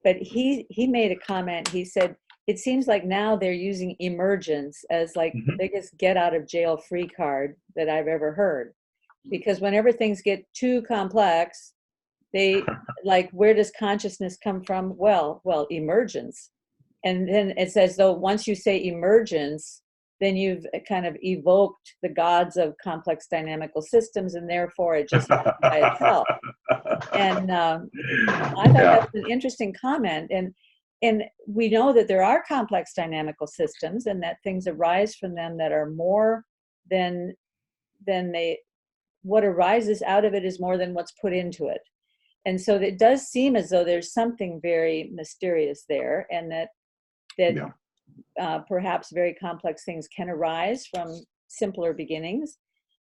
he made a comment. He said, it seems like now they're using emergence as like the biggest get out of jail free card that I've ever heard. Because whenever things get too complex, they like, where does consciousness come from? Well, emergence. And then it's as though once you say emergence, then you've kind of evoked the gods of complex dynamical systems, and therefore it just happens by itself. And I thought Yeah. that's an interesting comment. And we know that there are complex dynamical systems, and that things arise from them that are more than they. What arises out of it is more than what's put into it. And so it does seem as though there's something very mysterious there, and that Yeah. perhaps very complex things can arise from simpler beginnings.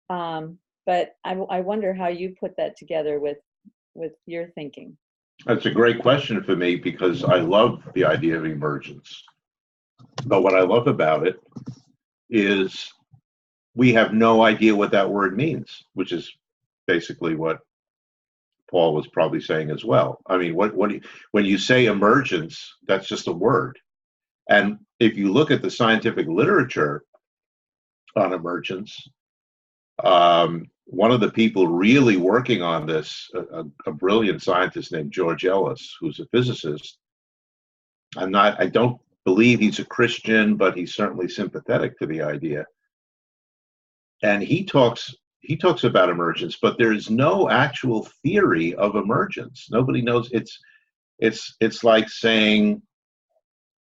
But I wonder how you put that together with your thinking. That's a great question for me because I love the idea of emergence. But what I love about it is we have no idea what that word means, which is basically what Paul was probably saying as well. I mean, when you say emergence, that's just a word. And if you look at the scientific literature on emergence, one of the people really working on this, a brilliant scientist named George Ellis, who's a physicist. I don't believe he's a Christian, but he's certainly sympathetic to the idea. And he talks about emergence, but there is no actual theory of emergence. Nobody knows. It's like saying,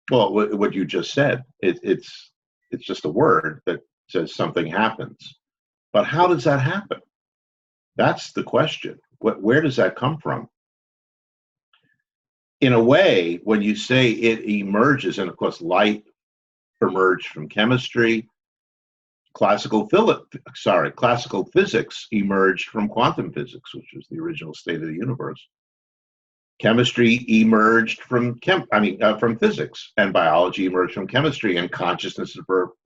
well, what you just said. It's just a word that says something happens. But how does that happen? That's the question. Where does that come from? In a way, when you say it emerges, and of course, light emerged from chemistry, classical physics emerged from quantum physics, which was the original state of the universe. Chemistry emerged from physics, and biology emerged from chemistry, and consciousness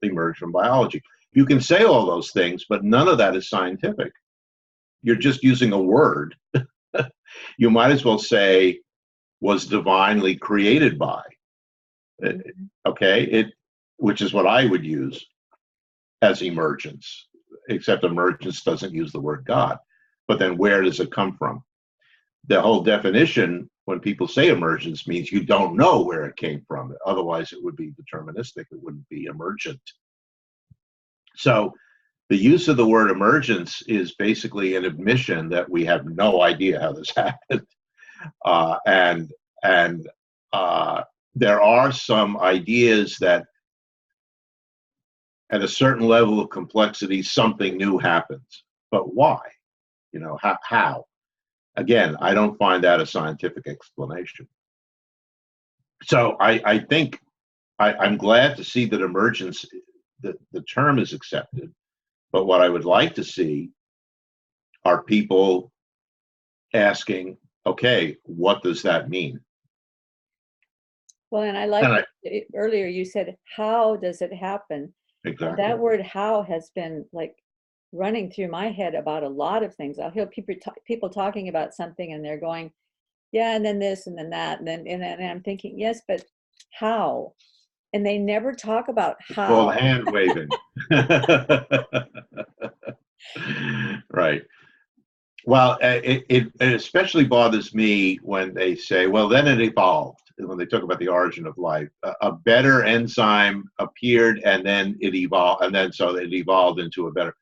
emerged from biology. You can say all those things, but none of that is scientific. You're just using a word. You might as well say was divinely created by. Okay, which is what I would use as emergence, except emergence doesn't use the word God. But then where does it come from? The whole definition, when people say emergence, means you don't know where it came from. Otherwise, it would be deterministic. It wouldn't be emergent. So the use of the word emergence is basically an admission that we have no idea how this happened. And there are some ideas that at a certain level of complexity, something new happens. But why? How? Again, I don't find that a scientific explanation. So I think I'm glad to see that emergence, the term is accepted. But what I would like to see are people asking, okay, what does that mean? Well, and I like earlier you said, how does it happen? Exactly. And that word how has been like running through my head about a lot of things. I'll hear people talking about something and they're going, yeah, and then this and then that. And I'm thinking, yes, but how? And they never talk about how. Called hand waving. Right. Well, it especially bothers me when they say, well, then it evolved. When they talk about the origin of life, a better enzyme appeared and then it evolved, and then so it evolved into a better.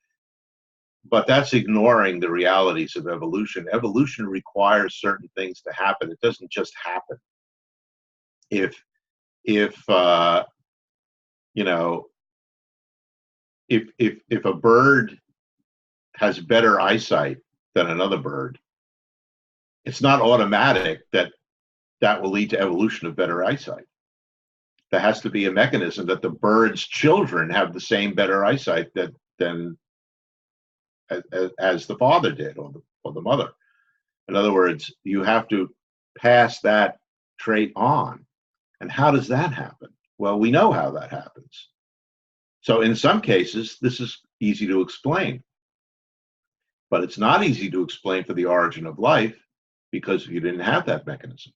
But that's ignoring the realities of evolution. Evolution requires certain things to happen. It doesn't just happen. If a bird has better eyesight than another bird, it's not automatic that will lead to evolution of better eyesight. There has to be a mechanism that the bird's children have the same better eyesight than as the father did, or the mother. In other words, you have to pass that trait on. And how does that happen? Well, we know how that happens. So in some cases, this is easy to explain. But it's not easy to explain for the origin of life because you didn't have that mechanism.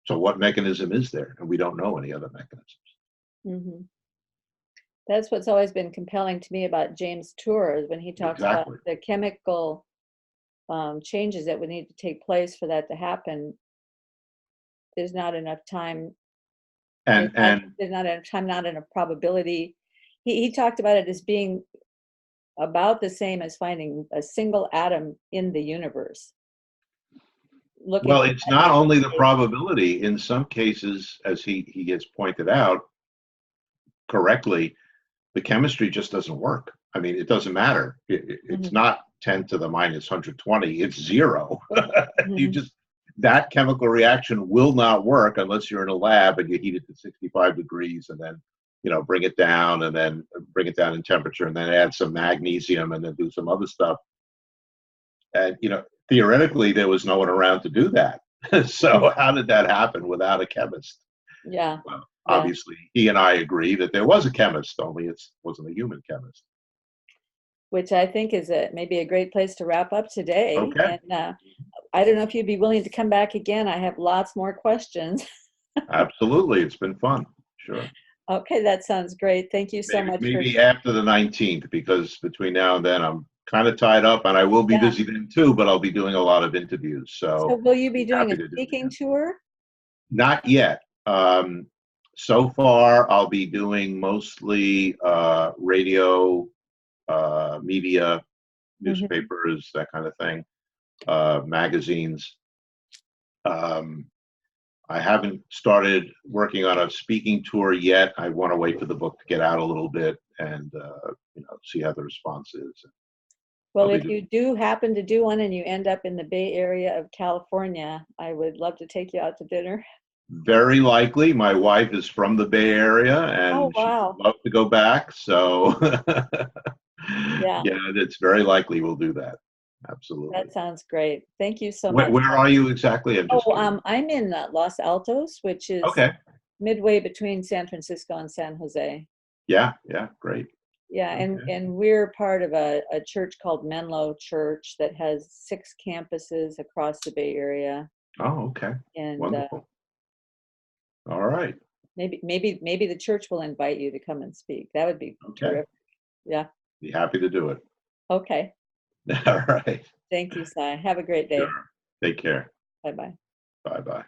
So what mechanism is there? And we don't know any other mechanisms. Mm-hmm. That's what's always been compelling to me about James Tour, when he talks about the chemical changes that would need to take place for that to happen. There's not enough time And I'm not in a probability. He talked about it as being about the same as finding a single atom in the universe. Looking well, at it's not that only the state. probability. In some cases, as he gets pointed out correctly, the chemistry just doesn't work. I mean, it doesn't matter. It's Mhm, not 10 to the minus 120. It's zero. You mhm. just that chemical reaction will not work unless you're in a lab and you heat it to 65 degrees and then bring it down and then bring it down in temperature and then add some magnesium and then do some other stuff. And theoretically, there was no one around to do that. So how did that happen without a chemist? Yeah, Well, yeah. obviously, he and I agree that there was a chemist, only it wasn't a human chemist. Which I think is maybe a great place to wrap up today. Okay, And I don't know if you'd be willing to come back again. I have lots more questions. absolutely. It's been fun. Sure. Okay, that sounds great. Thank you so Maybe much for. maybe after the 19th, because between now and then I'm kind of tied up, and I will be Yeah. busy then too. But I'll be doing a lot of interviews, So so will you I'd be be doing happy a to do it speaking again. tour? Not yet. So far, I'll be doing mostly radio, media, Hmm. newspapers, that kind of thing, magazines. Um, I haven't started working on a speaking tour yet. I want to wait for the book to get out a little bit and see how the response is. Well, I'll be if doing you do happen to do one and you end up in the Bay Area of California, I would love to take you out to dinner. very likely. My wife is from the Bay Area Oh, and she wow. would love to go back. So Yeah, yeah, it's very likely we'll do that. Absolutely. that sounds great. Thank you so Where, much. where are you exactly? I'm just Oh, curious. I'm in Los Altos, which is Okay. midway between San Francisco and San Jose. Yeah. Yeah. Great. Yeah, and Okay. and we're part of a church called Menlo Church that has 6 campuses across the Bay Area, Oh, okay. and Wonderful. All right. maybe the church will invite you to come and speak. That would be Okay. terrific. Yeah. Be happy to do it. Okay. All right. Thank you, Si. Have a great day. Sure. Take care. Bye bye. Bye bye.